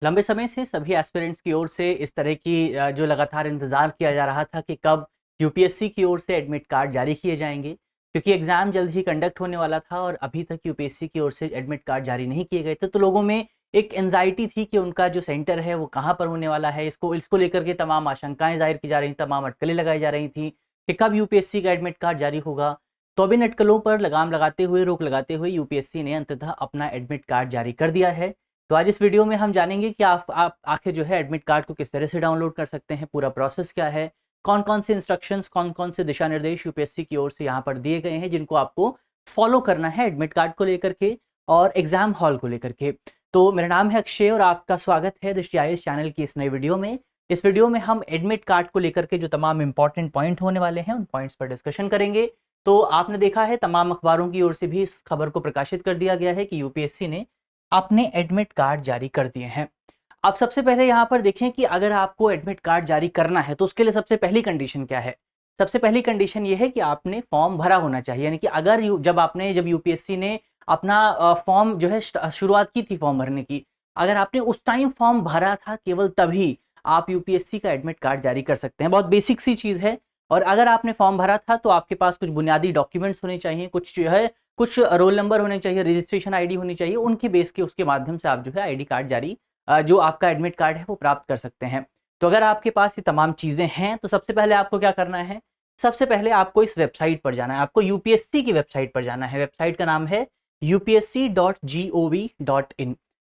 लंबे समय से सभी एस्पिरेंट्स की ओर से इस तरह की जो लगातार इंतज़ार किया जा रहा था कि कब यूपीएससी की ओर से एडमिट कार्ड जारी किए जाएंगे, क्योंकि एग्ज़ाम जल्द ही कंडक्ट होने वाला था और अभी तक यूपीएससी की ओर से एडमिट कार्ड जारी नहीं किए गए थे। तो लोगों में एक एंजाइटी थी कि उनका जो सेंटर है वो कहाँ पर होने वाला है। इसको इसको लेकर के तमाम आशंकाएं जाहिर की जा रही, तमाम अटकलें लगाई जा रही थी कि कब यूपीएससी का एडमिट कार्ड जारी होगा। तो अब इन अटकलों पर लगाम लगाते हुए, रोक लगाते हुए यूपीएससी ने अंततः अपना एडमिट कार्ड जारी कर दिया है। तो आज इस वीडियो में हम जानेंगे कि आप आखिर जो है एडमिट कार्ड को किस तरह से डाउनलोड कर सकते हैं, पूरा प्रोसेस क्या है, कौन कौन से इंस्ट्रक्शंस, कौन कौन से दिशा निर्देश यूपीएससी की ओर से यहाँ पर दिए गए हैं जिनको आपको फॉलो करना है एडमिट कार्ड को लेकर के और एग्जाम हॉल को लेकर के। तो मेरा नाम है अक्षय और आपका स्वागत है दृष्टि आईएएस चैनल की इस नई वीडियो में। इस वीडियो में हम एडमिट कार्ड को लेकर के जो तमाम इंपॉर्टेंट पॉइंट होने वाले हैं उन पॉइंट्स पर डिस्कशन करेंगे। तो आपने देखा है तमाम अखबारों की ओर से भी इस खबर को प्रकाशित कर दिया गया है कि यूपीएससी ने अपने एडमिट कार्ड जारी कर दिए हैं। अब सबसे पहले यहाँ पर देखें कि अगर आपको एडमिट कार्ड जारी करना है तो उसके लिए सबसे पहली कंडीशन क्या है। सबसे पहली कंडीशन ये है कि आपने फॉर्म भरा होना चाहिए, यानी कि अगर जब यूपीएससी ने अपना फॉर्म जो है शुरुआत की थी फॉर्म भरने की, अगर आपने उस टाइम फॉर्म भरा था केवल तभी आप यूपीएससी का एडमिट कार्ड जारी कर सकते हैं। बहुत बेसिक सी चीज है। और अगर आपने फॉर्म भरा था तो आपके पास कुछ बुनियादी डॉक्यूमेंट्स होने चाहिए, कुछ जो है कुछ रोल नंबर होने चाहिए, रजिस्ट्रेशन आईडी होनी चाहिए, उनके बेस के उसके माध्यम से आप जो है आईडी कार्ड जारी जो आपका एडमिट कार्ड है वो प्राप्त कर सकते हैं। तो अगर आपके पास ये तमाम चीज़ें हैं तो सबसे पहले आपको क्या करना है, सबसे पहले आपको इस वेबसाइट पर जाना है, आपको यूपीएससी की वेबसाइट पर जाना है। वेबसाइट का नाम है upsc.gov.in।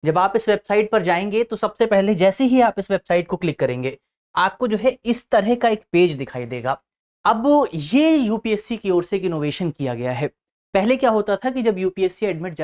जब आप इस वेबसाइट पर जाएंगे तो सबसे पहले जैसे ही आप इस वेबसाइट को क्लिक करेंगे आपको जो है इस तरह का एक पेज दिखाई देगा। अब ये यूपीएससी की ओर से एक इनोवेशन किया गया है। पहले क्या होता था कि जब यूपीएससी एडमिट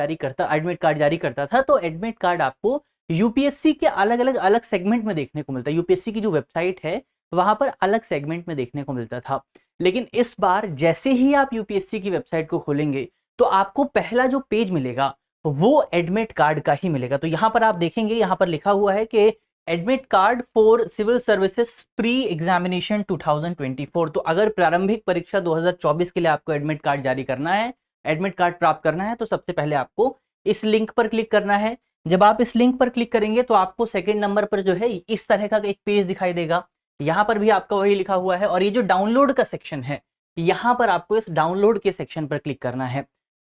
कार्ड जारी करता था तो एडमिट कार्ड आपको यूपीएससी के अलग सेगमेंट में देखने को मिलता है। यूपीएससी की जो वेबसाइट है वहां पर अलग सेगमेंट में देखने को मिलता था। लेकिन इस बार जैसे ही आप यूपीएससी की वेबसाइट को खोलेंगे तो आपको पहला जो पेज मिलेगा वो एडमिट कार्ड का ही मिलेगा। तो यहां पर आप देखेंगे, यहां पर लिखा हुआ है कि admit card for civil services pre examination 2024। तो अगर प्रारंभिक परीक्षा 2024 के लिए आपको एडमिट कार्ड जारी करना है, एडमिट कार्ड प्राप्त करना है, तो सबसे पहले आपको इस लिंक पर क्लिक करना है। जब आप इस लिंक पर क्लिक करेंगे तो आपको सेकंड नंबर पर जो है इस तरह का एक पेज दिखाई देगा। यहां पर भी आपका वही लिखा हुआ है और ये जो डाउनलोड का सेक्शन है यहां पर आपको इस डाउनलोड के सेक्शन पर क्लिक करना है।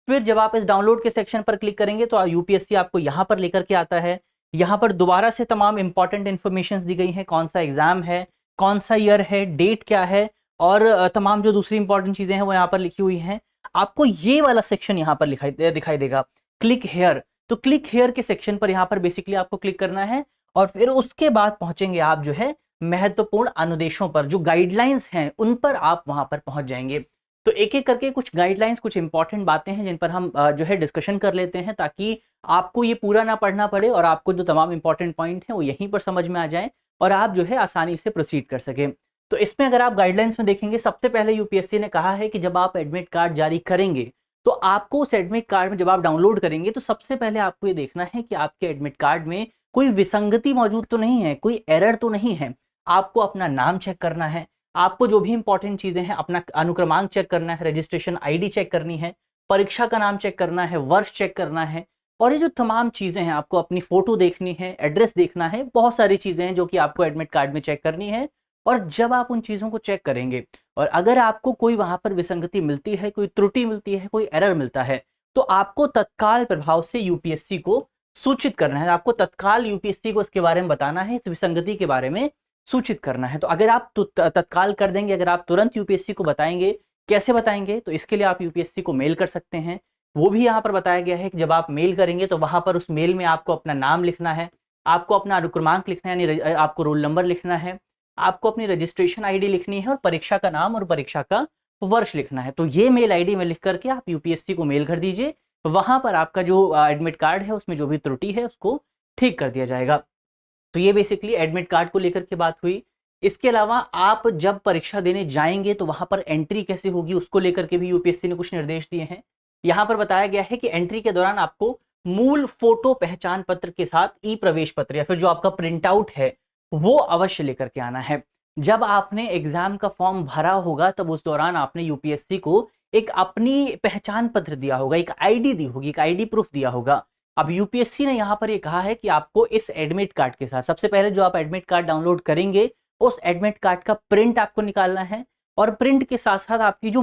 फिर जब आप इस डाउनलोड के सेक्शन पर क्लिक करेंगे तो यूपीएससी आपको यहां पर लेकर के आता है। यहाँ पर दोबारा से तमाम इंपॉर्टेंट इन्फॉर्मेशन दी गई हैं, कौन सा एग्जाम है, कौन सा ईयर है, डेट क्या है और तमाम जो दूसरी इंपॉर्टेंट चीजें हैं वो यहाँ पर लिखी हुई हैं। आपको ये वाला सेक्शन यहाँ पर दिखाई देगा, क्लिक हेयर। तो क्लिक हेयर के सेक्शन पर यहाँ पर बेसिकली आपको क्लिक करना है और फिर उसके बाद पहुंचेंगे आप जो है महत्वपूर्ण अनुदेशों पर, जो गाइडलाइंस हैं उन पर आप वहां पर पहुंच जाएंगे। तो एक एक करके कुछ गाइडलाइंस, कुछ इंपॉर्टेंट बातें हैं जिन पर हम जो है डिस्कशन कर लेते हैं ताकि आपको ये पूरा ना पढ़ना पड़े और आपको जो तमाम इंपॉर्टेंट पॉइंट हैं वो यहीं पर समझ में आ जाएं और आप जो है आसानी से प्रोसीड कर सकें। तो इसमें अगर आप गाइडलाइंस में देखेंगे, सबसे पहले यूपीएससी ने कहा है कि जब आप एडमिट कार्ड जारी करेंगे तो आपको उस एडमिट कार्ड में जब आप डाउनलोड करेंगे तो सबसे पहले आपको ये देखना है कि आपके एडमिट कार्ड में कोई विसंगति मौजूद तो नहीं है, कोई एरर तो नहीं है। आपको अपना नाम चेक करना है, आपको जो भी इंपॉर्टेंट चीजें हैं अपना अनुक्रमांक चेक करना है, रजिस्ट्रेशन आईडी चेक करनी है, परीक्षा का नाम चेक करना है, वर्ष चेक करना है और ये जो तमाम चीजें हैं आपको अपनी फोटो देखनी है, एड्रेस देखना है, बहुत सारी चीजें हैं जो कि आपको एडमिट कार्ड में चेक करनी है। और जब आप उन चीजों को चेक करेंगे और अगर आपको कोई वहां पर विसंगति मिलती है, कोई त्रुटि मिलती है, कोई एरर मिलता है तो आपको तत्काल प्रभाव से यूपीएससी को सूचित करना है। आपको तत्काल यूपीएससी को इसके बारे में बताना है, इस विसंगति के बारे में सूचित करना है। तो अगर आप तत्काल कर देंगे, अगर आप तुरंत यूपीएससी को बताएंगे, कैसे बताएंगे, तो इसके लिए आप यूपीएससी को मेल कर सकते हैं। वो भी यहाँ पर बताया गया है कि जब आप मेल करेंगे तो वहां पर उस मेल में आपको अपना नाम लिखना है, आपको अपना अनुक्रमांक लिखना है, यानी आपको रोल नंबर लिखना है, आपको अपनी रजिस्ट्रेशन आईडी लिखनी है और परीक्षा का नाम और परीक्षा का वर्ष लिखना है। तो ये मेल आईडी में लिख करके आप यूपीएससी को मेल कर दीजिए। वहां पर आपका जो एडमिट कार्ड है उसमें जो भी त्रुटि है उसको ठीक कर दिया जाएगा। तो ये बेसिकली एडमिट कार्ड को लेकर के बात हुई। इसके अलावा आप जब परीक्षा देने जाएंगे तो वहां पर एंट्री कैसे होगी उसको लेकर के भी यूपीएससी ने कुछ निर्देश दिए हैं। यहां पर बताया गया है कि एंट्री के दौरान आपको मूल फोटो पहचान पत्र के साथ ई प्रवेश पत्र या फिर जो आपका प्रिंट आउट है वो अवश्य लेकर के आना है। जब आपने एग्जाम का फॉर्म भरा होगा तब उस दौरान आपने यूपीएससी को एक अपनी पहचान पत्र दिया होगा, एक आईडी दी होगी, एक आईडी प्रूफ दिया होगा। अब यूपीएससी ने यहाँ पर ये कहा है कि आपको इस एडमिट कार्ड के साथ सबसे पहले जो आप एडमिट कार्ड डाउनलोड करेंगे उस एडमिट कार्ड का प्रिंट आपको निकालना है, और प्रिंट के साथ साथ आपकी जो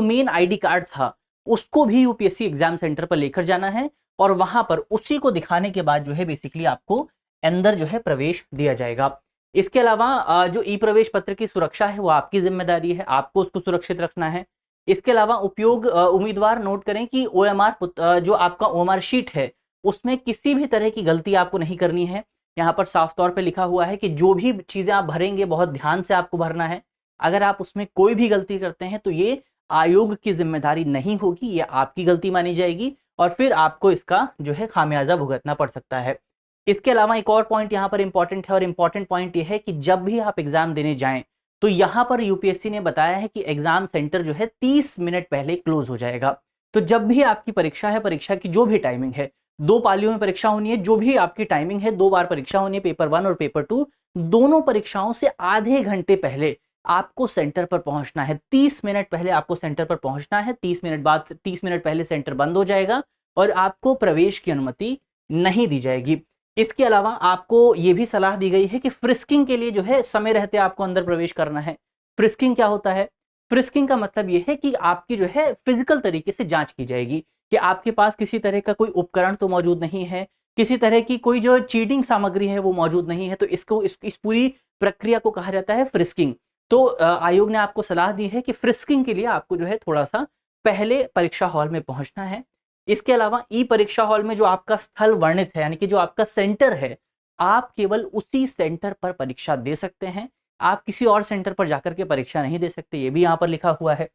मेन आईडी कार्ड था उसको भी यूपीएससी एग्जाम सेंटर पर लेकर जाना है, और वहां पर उसी को दिखाने के बाद जो है बेसिकली आपको अंदर जो है प्रवेश दिया जाएगा। इसके अलावा जो ई प्रवेश पत्र की सुरक्षा है वो आपकी जिम्मेदारी है, आपको उसको सुरक्षित रखना है। इसके अलावा उम्मीदवार नोट करें कि ओएमआर जो आपका ओएमआर शीट है उसमें किसी भी तरह की गलती आपको नहीं करनी है। यहाँ पर साफ तौर पे लिखा हुआ है कि जो भी चीजें आप भरेंगे बहुत ध्यान से आपको भरना है। अगर आप उसमें कोई भी गलती करते हैं तो ये आयोग की जिम्मेदारी नहीं होगी, ये आपकी गलती मानी जाएगी और फिर आपको इसका जो है खामियाजा भुगतना पड़ सकता है। इसके अलावा एक और पॉइंट यहाँ पर इंपॉर्टेंट है, और इंपॉर्टेंट पॉइंट ये है कि जब भी आप एग्जाम देने जाएं तो यहाँ पर यूपीएससी ने बताया है कि एग्जाम सेंटर जो है 30 मिनट पहले क्लोज हो जाएगा। तो जब भी आपकी परीक्षा है, परीक्षा की जो भी टाइमिंग है, 2 पालियों में परीक्षा होनी है, जो भी आपकी टाइमिंग है 2 बार परीक्षा होनी है, पेपर 1 और पेपर 2, दोनों परीक्षाओं से आधे घंटे पहले आपको सेंटर पर पहुंचना है। 30 मिनट पहले आपको सेंटर पर पहुंचना है। 30 मिनट बाद 30 मिनट पहले सेंटर बंद हो जाएगा और आपको प्रवेश की अनुमति नहीं दी जाएगी। इसके अलावा आपको यह भी सलाह दी गई है कि फ्रिस्किंग के लिए जो है समय रहते आपको अंदर प्रवेश करना है। फ्रिस्किंग क्या होता है? फ्रिस्किंग का मतलब यह है कि आपकी जो है फिजिकल तरीके से जांच की जाएगी कि आपके पास किसी तरह का कोई उपकरण तो मौजूद नहीं है, किसी तरह की कोई जो चीटिंग सामग्री है वो मौजूद नहीं है। तो इस पूरी प्रक्रिया को कहा जाता है फ्रिस्किंग। तो आयोग ने आपको सलाह दी है कि फ्रिस्किंग के लिए आपको जो है थोड़ा सा पहले परीक्षा हॉल में पहुंचना है। इसके अलावा ई परीक्षा हॉल में जो आपका स्थल वर्णित है, यानी कि जो आपका सेंटर है, आप केवल उसी सेंटर पर परीक्षा दे सकते हैं। आप किसी और सेंटर पर जाकर के परीक्षा नहीं दे सकते, ये भी यहाँ पर लिखा हुआ है।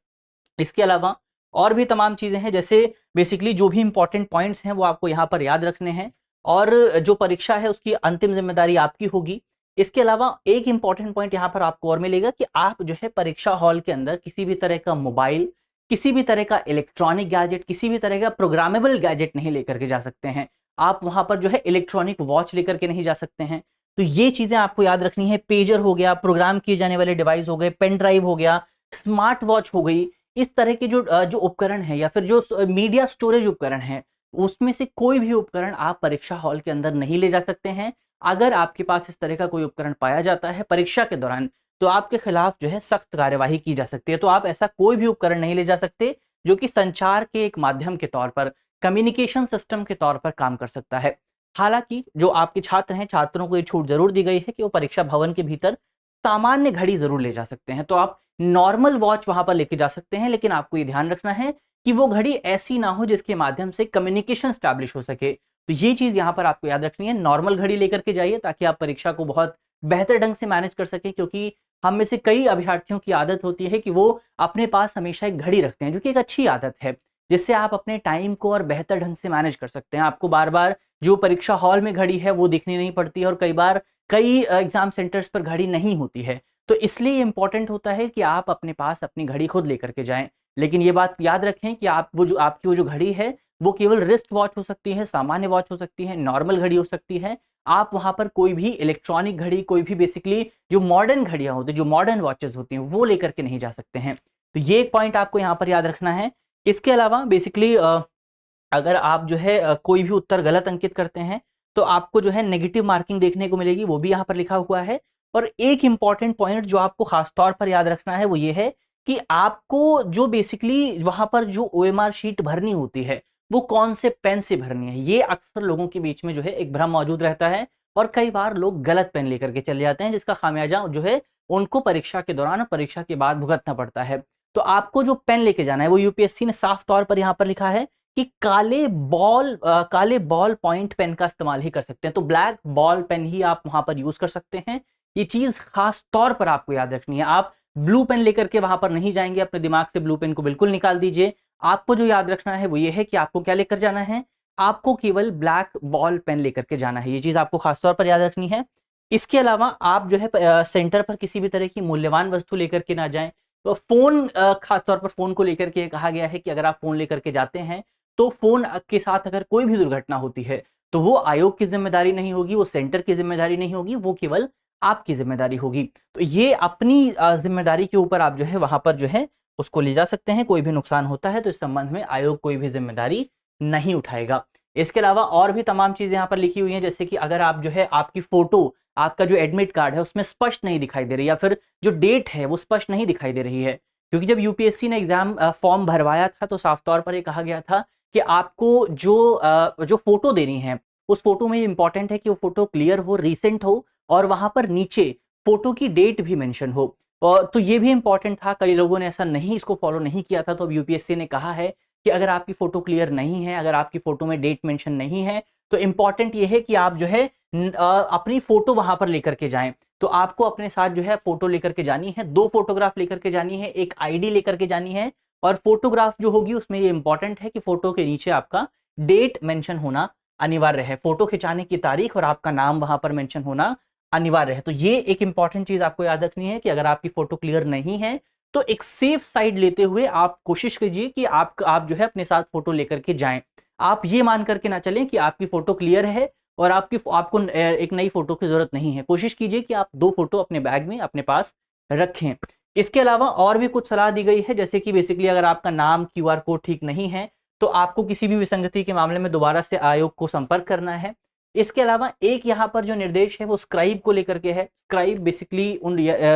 इसके अलावा और भी तमाम चीजें हैं, जैसे बेसिकली जो भी इंपॉर्टेंट पॉइंट्स हैं वो आपको यहाँ पर याद रखने हैं, और जो परीक्षा है उसकी अंतिम जिम्मेदारी आपकी होगी। इसके अलावा एक इंपॉर्टेंट पॉइंट यहाँ पर आपको और मिलेगा कि आप जो है परीक्षा हॉल के अंदर किसी भी तरह का मोबाइल, किसी भी तरह का इलेक्ट्रॉनिक गैजेट, किसी भी तरह का प्रोग्रामेबल गैजेट नहीं लेकर के जा सकते हैं। आप वहां पर जो है इलेक्ट्रॉनिक वॉच लेकर के नहीं जा सकते हैं। तो ये चीजें आपको याद रखनी है। पेजर हो गया, प्रोग्राम किए जाने वाले डिवाइस हो गए, पेन ड्राइव हो गया, स्मार्ट वॉच हो गई, इस तरह के जो उपकरण है या फिर जो मीडिया स्टोरेज उपकरण है, उसमें से कोई भी उपकरण आप परीक्षा हॉल के अंदर नहीं ले जा सकते हैं। अगर आपके पास इस तरह का कोई उपकरण पाया जाता है परीक्षा के दौरान तो आपके खिलाफ जो है सख्त कार्यवाही की जा सकती है। तो आप ऐसा कोई भी उपकरण नहीं ले जा सकते जो कि संचार के एक माध्यम के तौर पर, कम्युनिकेशन सिस्टम के तौर पर काम कर सकता है। हालांकि जो आपके छात्र हैं, छात्रों को ये छूट जरूर दी गई है कि वो परीक्षा भवन के भीतर सामान्य घड़ी जरूर ले जा सकते हैं। तो आप नॉर्मल वॉच वहां पर लेके जा सकते हैं, लेकिन आपको ये ध्यान रखना है कि वो घड़ी ऐसी ना हो जिसके माध्यम से कम्युनिकेशन स्टैब्लिश हो सके। तो ये चीज यहां पर आपको याद रखनी है। नॉर्मल घड़ी लेकर के जाइए ताकि आप परीक्षा को बहुत बेहतर ढंग से मैनेज कर सके, क्योंकि हम में से कई अभ्यर्थियों की आदत होती है कि वो अपने पास हमेशा एक घड़ी रखते हैं, जो कि एक अच्छी आदत है, जिससे आप अपने टाइम को और बेहतर ढंग से मैनेज कर सकते हैं। आपको बार बार जो परीक्षा हॉल में घड़ी है वो देखनी नहीं पड़ती है, और कई बार कई एग्जाम सेंटर्स पर घड़ी नहीं होती है। तो इसलिए इंपॉर्टेंट होता है कि आप अपने पास अपनी घड़ी खुद लेकर के जाएं। लेकिन ये बात याद रखें कि आपकी वो जो घड़ी है वो केवल रिस्ट वॉच हो सकती है, सामान्य वॉच हो सकती है, नॉर्मल घड़ी हो सकती है। आप वहां पर कोई भी इलेक्ट्रॉनिक घड़ी, कोई भी बेसिकली जो मॉडर्न घड़ियां होती है, जो मॉडर्न वॉचेस होती हैं, वो लेकर के नहीं जा सकते हैं। तो ये एक पॉइंट आपको यहाँ पर याद रखना है। इसके अलावा बेसिकली अगर आप जो है कोई भी उत्तर गलत अंकित करते हैं तो आपको जो है नेगेटिव मार्किंग देखने को मिलेगी, वो भी यहाँ पर लिखा हुआ है। और एक इंपॉर्टेंट पॉइंट जो आपको खास तौर पर याद रखना है वो ये है कि आपको जो बेसिकली वहां पर जो ओएमआर शीट भरनी होती है वो कौन से पेन से भरनी है। ये अक्सर लोगों के बीच में जो है एक भ्रम मौजूद रहता है, और कई बार लोग गलत पेन लेकर के चले जाते हैं, जिसका खामियाजा जो है उनको परीक्षा के दौरान और परीक्षा के बाद भुगतना पड़ता है। तो आपको जो पेन लेके जाना है वो यूपीएससी ने साफ तौर पर यहाँ पर लिखा है कि काले बॉल पॉइंट पेन का इस्तेमाल ही कर सकते हैं। तो ब्लैक बॉल पेन ही आप वहां पर यूज कर सकते हैं। ये चीज खास तौर पर आपको याद रखनी है। आप ब्लू पेन लेकर के वहां पर नहीं जाएंगे, अपने दिमाग से ब्लू पेन को बिल्कुल निकाल दीजिए। आपको जो याद रखना है वो ये है कि आपको क्या लेकर जाना है, आपको केवल ब्लैक बॉल पेन लेकर के जाना है। ये चीज आपको खासतौर पर याद रखनी है। इसके अलावा आप जो है सेंटर पर किसी भी तरह की मूल्यवान वस्तु लेकर के ना जाएं। तो फोन, खासतौर पर फोन को लेकर के कहा गया है कि अगर आप फोन लेकर के जाते हैं तो फोन के साथ अगर कोई भी दुर्घटना होती है तो वो आयोग की जिम्मेदारी नहीं होगी, वो सेंटर की जिम्मेदारी नहीं होगी, वो केवल आपकी जिम्मेदारी होगी। तो ये अपनी जिम्मेदारी के ऊपर आप जो है वहां पर जो है उसको ले जा सकते हैं। कोई भी नुकसान होता है तो इस संबंध में आयोग कोई भी जिम्मेदारी नहीं उठाएगा। इसके अलावा और भी तमाम चीजें यहाँ पर लिखी हुई हैं, जैसे कि अगर आप जो है आपकी फोटो, आपका जो एडमिट कार्ड है उसमें स्पष्ट नहीं दिखाई दे रही, या फिर जो डेट है वो स्पष्ट नहीं दिखाई दे रही है, क्योंकि जब यूपीएससी ने एग्जाम फॉर्म भरवाया था तो साफ तौर पर ये कहा गया था कि आपको जो फोटो देनी है उस फोटो में इंपॉर्टेंट है कि वो फोटो क्लियर हो, रीसेंट हो, और वहां पर नीचे फोटो की डेट भी मेंशन हो। और तो ये भी इंपॉर्टेंट था, कई लोगों ने ऐसा नहीं, इसको फॉलो नहीं किया था, तो अब यूपीएससी ने कहा है कि अगर आपकी फोटो क्लियर नहीं है, अगर आपकी फोटो में डेट मेंशन नहीं है, तो इंपॉर्टेंट ये है कि आप जो है अपनी फोटो वहां पर लेकर के जाएं। तो आपको अपने साथ जो है फोटो लेकर के जानी है, 2 फोटोग्राफ लेकर के जानी है, एक आईडी लेकर के जानी है, और फोटोग्राफ जो होगी उसमें ये इंपॉर्टेंट है कि फोटो के नीचे आपका डेट मेंशन होना अनिवार्य है, फोटो खिंचाने की तारीख और आपका नाम वहां पर मेंशन होना अनिवार्य है। तो ये एक इंपॉर्टेंट चीज आपको याद रखनी है कि अगर आपकी फोटो क्लियर नहीं है तो एक सेफ साइड लेते हुए आप कोशिश कीजिए कि आप जो है अपने साथ फोटो लेकर के जाएं। आप ये मान करके ना चलें कि आपकी फोटो क्लियर है और आपको एक नई फोटो की जरूरत नहीं है। कोशिश कीजिए कि आप 2 फोटो अपने बैग में अपने पास रखें। इसके अलावा और भी कुछ सलाह दी गई है, जैसे कि बेसिकली अगर आपका नाम, क्यूआर कोड ठीक नहीं है तो आपको किसी भी विसंगति के मामले में दोबारा से आयोग को संपर्क करना है। इसके अलावा एक यहाँ पर जो निर्देश है वो स्क्राइब को लेकर के है। स्क्राइब बेसिकली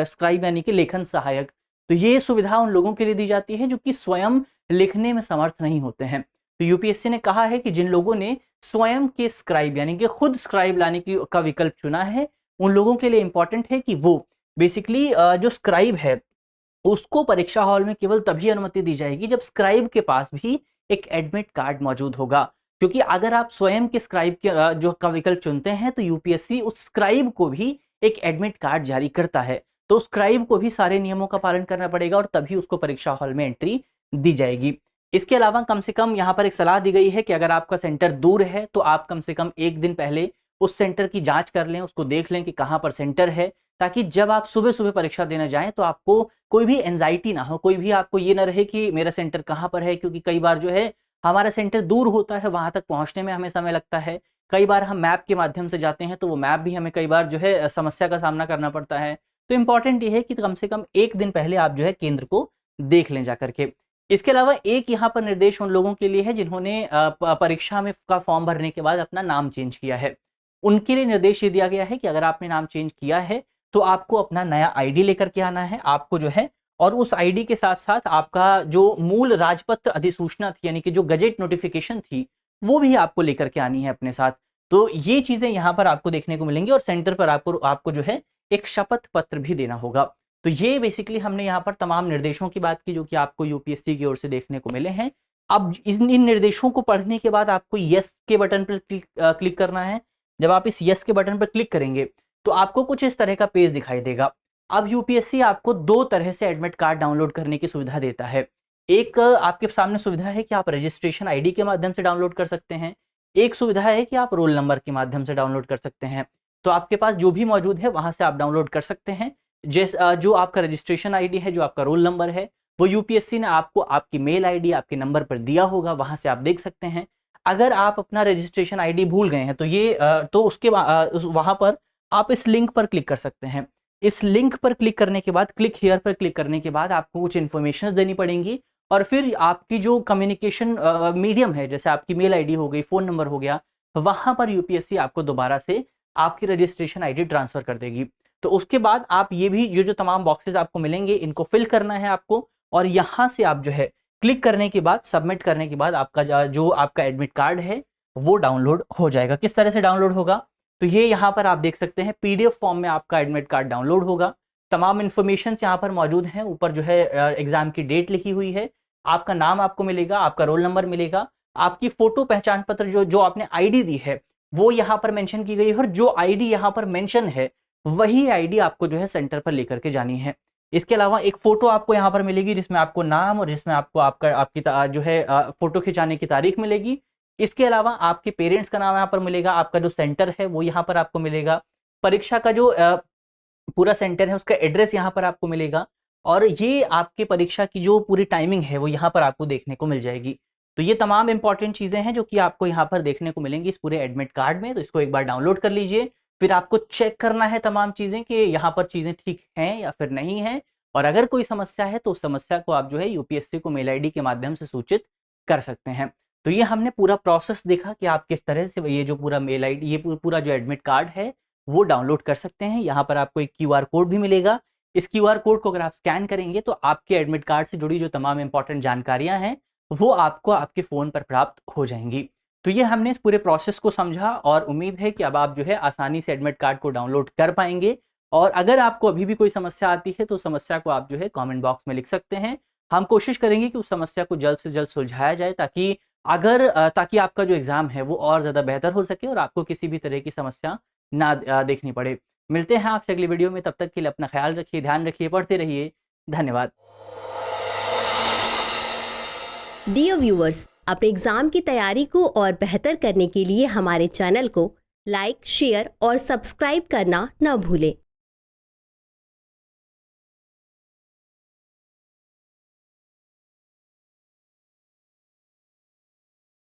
स्क्राइब यानी कि लेखन सहायक, तो ये सुविधा उन लोगों के लिए दी जाती है जो कि स्वयं लिखने में समर्थ नहीं होते हैं। तो यूपीएससी ने कहा है कि जिन लोगों ने स्वयं के स्क्राइब यानी कि खुद स्क्राइब लाने की का विकल्प चुना है, उन लोगों के लिए इंपॉर्टेंट है कि वो बेसिकली जो स्क्राइब है उसको परीक्षा हॉल में केवल तभी अनुमति दी जाएगी जब स्क्राइब के पास भी एक एडमिट कार्ड मौजूद होगा। क्योंकि अगर आप स्वयं के स्क्राइब के जो का विकल्प चुनते हैं तो यूपीएससी उस स्क्राइब को भी एक एडमिट कार्ड जारी करता है, तो स्क्राइब को भी सारे नियमों का पालन करना पड़ेगा और तभी उसको परीक्षा हॉल में एंट्री दी जाएगी। इसके अलावा कम से कम यहाँ पर एक सलाह दी गई है कि अगर आपका सेंटर दूर है तो आप कम से कम 1 दिन पहले उस सेंटर की जांच कर लें, उसको देख लें कि कहाँ पर सेंटर है, ताकि जब आप सुबह सुबह परीक्षा देने जाएं तो आपको कोई भी एंजाइटी ना हो, कोई भी आपको ये ना रहे कि मेरा सेंटर कहाँ पर है। क्योंकि कई बार जो है हमारा सेंटर दूर होता है, वहां तक पहुंचने में हमें समय लगता है, कई बार हम मैप के माध्यम से जाते हैं तो वो मैप भी हमें कई बार जो है समस्या का सामना करना पड़ता है। तो इंपॉर्टेंट ये है कि कम से कम 1 दिन पहले आप जो है केंद्र को देख लें जाकर के। इसके अलावा एक यहाँ पर निर्देश उन लोगों के लिए है जिन्होंने परीक्षा में का फॉर्म भरने के बाद अपना नाम चेंज किया है। उनके लिए निर्देश ये दिया गया है कि अगर आपने नाम चेंज किया है तो आपको अपना नया आईडी लेकर के आना है, आपको जो है, और उस आईडी के साथ साथ आपका जो मूल राजपत्र अधिसूचना थी यानी कि जो गजेट नोटिफिकेशन थी वो भी आपको लेकर के आनी है अपने साथ। तो ये चीजें यहाँ पर आपको देखने को मिलेंगी और सेंटर पर आपको जो है एक शपथ पत्र भी देना होगा। तो ये बेसिकली हमने यहाँ पर तमाम निर्देशों की बात की जो कि आपको यूपीएससी की ओर से देखने को मिले हैं। अब इन निर्देशों को पढ़ने के बाद आपको यस के बटन पर क्लिक करना है। जब आप इस यस के बटन पर क्लिक करेंगे तो आपको कुछ इस तरह का पेज दिखाई देगा। अब यूपीएससी आपको 2 तरह से एडमिट कार्ड डाउनलोड करने की सुविधा देता है। एक आपके सामने सुविधा है कि आप रजिस्ट्रेशन आईडी के माध्यम से डाउनलोड कर सकते हैं, एक सुविधा है कि आप रोल नंबर के माध्यम से डाउनलोड कर सकते हैं। तो आपके पास जो भी मौजूद है वहां से आप डाउनलोड कर सकते हैं। जो आपका रजिस्ट्रेशन आईडी है, जो आपका रोल नंबर है, वो यूपीएससी ने आपको आपकी मेल आईडी आपके नंबर पर दिया होगा, वहां से आप देख सकते हैं। अगर आप अपना रजिस्ट्रेशन आईडी भूल गए हैं तो तो उसके वहां पर आप इस लिंक पर क्लिक कर सकते हैं। इस लिंक पर क्लिक करने के बाद, क्लिक हियर पर क्लिक करने के बाद आपको कुछ इन्फॉर्मेशन देनी पड़ेंगी और फिर आपकी जो कम्युनिकेशन मीडियम है, जैसे आपकी मेल आईडी हो गई, फोन नंबर हो गया, वहां पर यूपीएससी आपको दोबारा से आपकी रजिस्ट्रेशन आईडी ट्रांसफर कर देगी। तो उसके बाद आप ये जो तमाम बॉक्सेस आपको मिलेंगे इनको फिल करना है आपको, और यहां से आप जो है क्लिक करने के बाद, सबमिट करने के बाद आपका जो आपका एडमिट कार्ड है वो डाउनलोड हो जाएगा। किस तरह से डाउनलोड होगा, तो ये यहाँ पर आप देख सकते हैं पीडीएफ फॉर्म में आपका एडमिट कार्ड डाउनलोड होगा। तमाम इन्फॉर्मेशन यहाँ पर मौजूद हैं। ऊपर जो है एग्जाम की डेट लिखी हुई है, आपका नाम आपको मिलेगा, आपका रोल नंबर मिलेगा, आपकी फोटो पहचान पत्र जो आपने आईडी दी है वो यहाँ पर मेंशन की गई है, और जो आईडी यहाँ पर मेंशन है वही आईडी आपको जो है सेंटर पर लेकर के जानी है। इसके अलावा एक फोटो आपको यहाँ पर मिलेगी जिसमें आपको नाम और जिसमें आपको आपकी जो है फोटो खिंचाने की तारीख मिलेगी। इसके अलावा आपके पेरेंट्स का नाम यहाँ पर मिलेगा, आपका जो सेंटर है वो यहाँ पर आपको मिलेगा, परीक्षा का जो पूरा सेंटर है उसका एड्रेस यहाँ पर आपको मिलेगा, और ये आपके परीक्षा की जो पूरी टाइमिंग है वो यहाँ पर आपको देखने को मिल जाएगी। तो ये तमाम इंपॉर्टेंट चीजें हैं जो कि आपको यहाँ पर देखने को मिलेंगी इस पूरे एडमिट कार्ड में। तो इसको एक बार डाउनलोड कर लीजिए, फिर आपको चेक करना है तमाम चीजें कि यहाँ पर चीजें ठीक हैं या फिर नहीं है, और अगर कोई समस्या है तो उस समस्या को आप जो है यूपीएससी को मेल आईडी के माध्यम से सूचित कर सकते हैं। तो ये हमने पूरा प्रोसेस देखा कि आप किस तरह से ये जो पूरा मेल आईडी, ये पूरा जो एडमिट कार्ड है वो डाउनलोड कर सकते हैं। यहाँ पर आपको एक क्यूआर कोड भी मिलेगा। इस क्यूआर कोड को अगर आप स्कैन करेंगे तो आपके एडमिट कार्ड से जुड़ी जो तमाम इंपॉर्टेंट जानकारियां हैं वो आपको आपके फ़ोन पर प्राप्त हो जाएंगी। तो ये हमने इस पूरे प्रोसेस को समझा और उम्मीद है कि अब आप जो है आसानी से एडमिट कार्ड को डाउनलोड कर पाएंगे। और अगर आपको अभी भी कोई समस्या आती है तो समस्या को आप जो है कमेंट बॉक्स में लिख सकते हैं। हम कोशिश करेंगे कि उस समस्या को जल्द से जल्द सुलझाया जाए, ताकि आपका जो एग्ज़ाम है वो और ज़्यादा बेहतर हो सके और आपको किसी भी तरह की समस्या ना देखनी पड़े। मिलते हैं आपसे अगली वीडियो में, तब तक के लिए अपना ख्याल रखिए, ध्यान रखिए, पढ़ते रहिए। धन्यवाद। डियर व्यूअर्स, अपने एग्जाम की तैयारी को और बेहतर करने के लिए हमारे चैनल को लाइक, शेयर और सब्सक्राइब करना न भूलें।